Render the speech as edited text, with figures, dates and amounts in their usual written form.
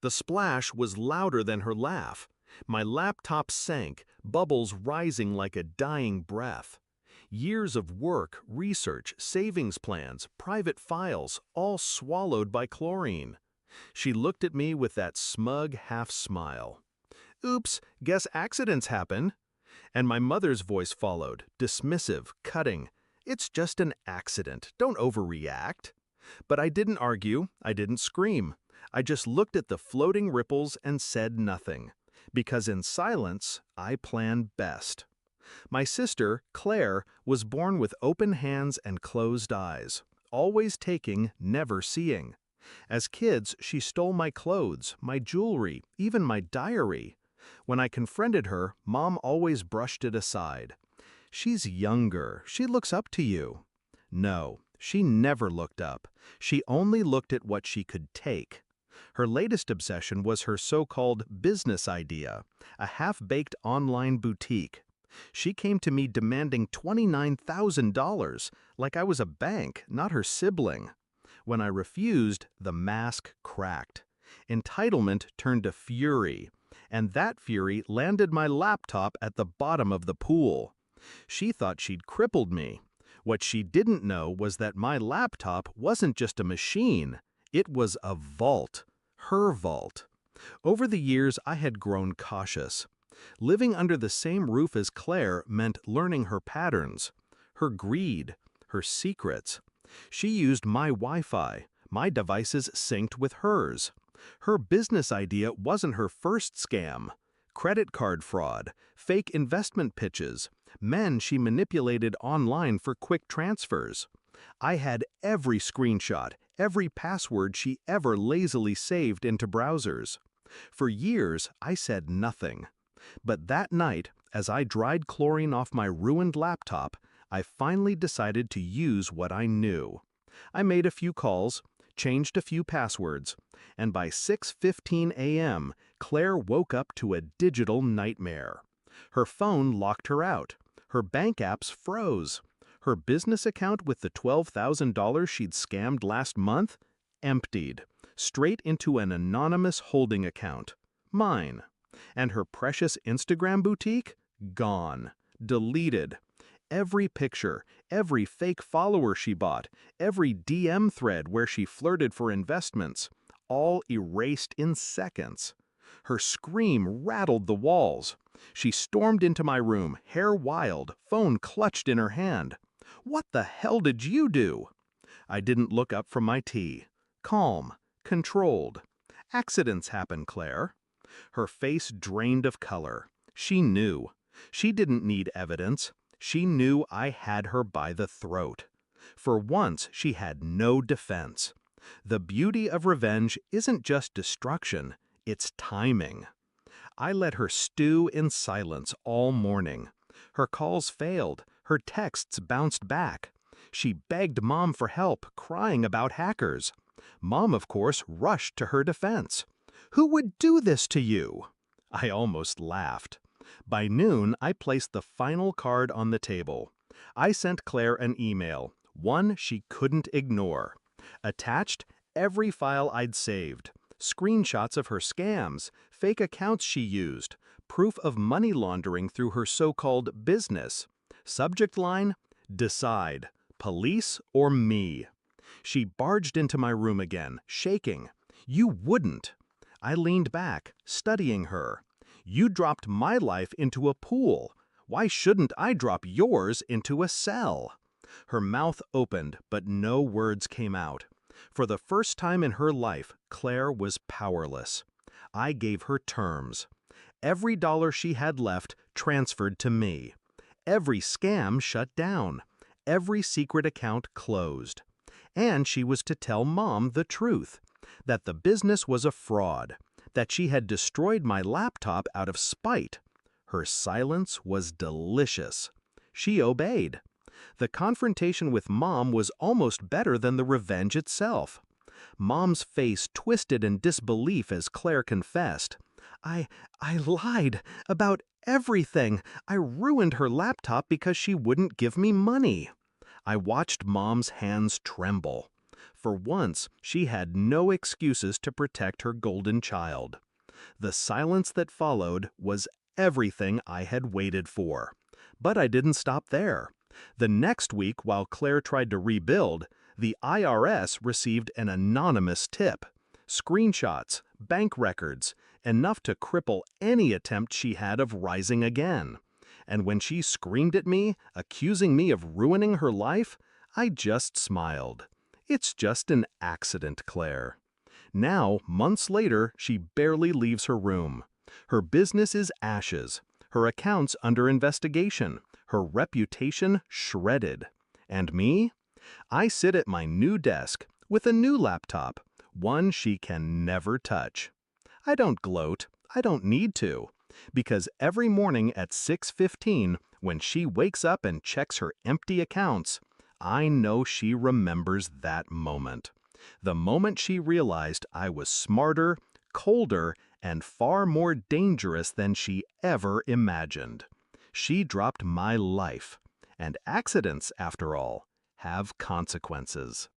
The splash was louder than her laugh. My laptop sank, bubbles rising like a dying breath. Years of work, research, savings plans, private files, all swallowed by chlorine. She looked at me with that smug half-smile. "Oops, guess accidents happen." And my mother's voice followed, dismissive, cutting. "It's just an accident. Don't overreact." But I didn't argue, I didn't scream. I just looked at the floating ripples and said nothing. Because in silence, I plan best. My sister, Claire, was born with open hands and closed eyes, always taking, never seeing. As kids, she stole my clothes, my jewelry, even my diary. When I confronted her, Mom always brushed it aside. "She's younger. She looks up to you." No, she never looked up. She only looked at what she could take. Her latest obsession was her so-called business idea, a half-baked online boutique. She came to me demanding $29,000, like I was a bank, not her sibling. When I refused, the mask cracked. Entitlement turned to fury, and that fury landed my laptop at the bottom of the pool. She thought she'd crippled me. What she didn't know was that my laptop wasn't just a machine, it was a vault. Her vault. Over the years, I had grown cautious. Living under the same roof as Claire meant learning her patterns, her greed, her secrets. She used my Wi-Fi. My devices synced with hers. Her business idea wasn't her first scam. Credit card fraud, fake investment pitches, men she manipulated online for quick transfers. I had every screenshot, every password she ever lazily saved into browsers. For years, I said nothing. But that night, as I dried chlorine off my ruined laptop, I finally decided to use what I knew. I made a few calls, changed a few passwords, and by 6:15 a.m., Claire woke up to a digital nightmare. Her phone locked her out. Her bank apps froze. Her business account with the $12,000 she'd scammed last month emptied, straight into an anonymous holding account. Mine. And her precious Instagram boutique? Gone. Deleted. Every picture, every fake follower she bought, every DM thread where she flirted for investments, all erased in seconds. Her scream rattled the walls. She stormed into my room, hair wild, phone clutched in her hand. "What the hell did you do?" I didn't look up from my tea. Calm, controlled. "Accidents happen, Claire." Her face drained of color. She knew. She didn't need evidence. She knew I had her by the throat. For once, she had no defense. The beauty of revenge isn't just destruction, it's timing. I let her stew in silence all morning. Her calls failed. Her texts bounced back. She begged Mom for help, crying about hackers. Mom, of course, rushed to her defense. "Who would do this to you?" I almost laughed. By noon, I placed the final card on the table. I sent Claire an email, one she couldn't ignore. Attached, every file I'd saved. Screenshots of her scams, fake accounts she used, proof of money laundering through her so-called business. Subject line, "Decide, police or me." She barged into my room again, shaking. "You wouldn't." I leaned back, studying her. "You dropped my life into a pool. Why shouldn't I drop yours into a cell?" Her mouth opened, but no words came out. For the first time in her life, Claire was powerless. I gave her terms. Every dollar she had left transferred to me. Every scam shut down. Every secret account closed. And she was to tell Mom the truth, that the business was a fraud, that she had destroyed my laptop out of spite. Her silence was delicious. She obeyed. The confrontation with Mom was almost better than the revenge itself. Mom's face twisted in disbelief as Claire confessed. I lied about everything. I ruined her laptop because she wouldn't give me money." I watched Mom's hands tremble. For once, she had no excuses to protect her golden child. The silence that followed was everything I had waited for. But I didn't stop there. The next week, while Claire tried to rebuild, the IRS received an anonymous tip. Screenshots, bank records, enough to cripple any attempt she had of rising again. And when she screamed at me, accusing me of ruining her life, I just smiled. It's just an accident, Claire. Now, months later, she barely leaves her room. Her business is ashes, her accounts under investigation, her reputation shredded. And me? I sit at my new desk with a new laptop, one she can never touch. I don't gloat, I don't need to, because every morning at 6:15, when she wakes up and checks her empty accounts, I know she remembers that moment. The moment she realized I was smarter, colder, and far more dangerous than she ever imagined. She dropped my life. And accidents, after all, have consequences.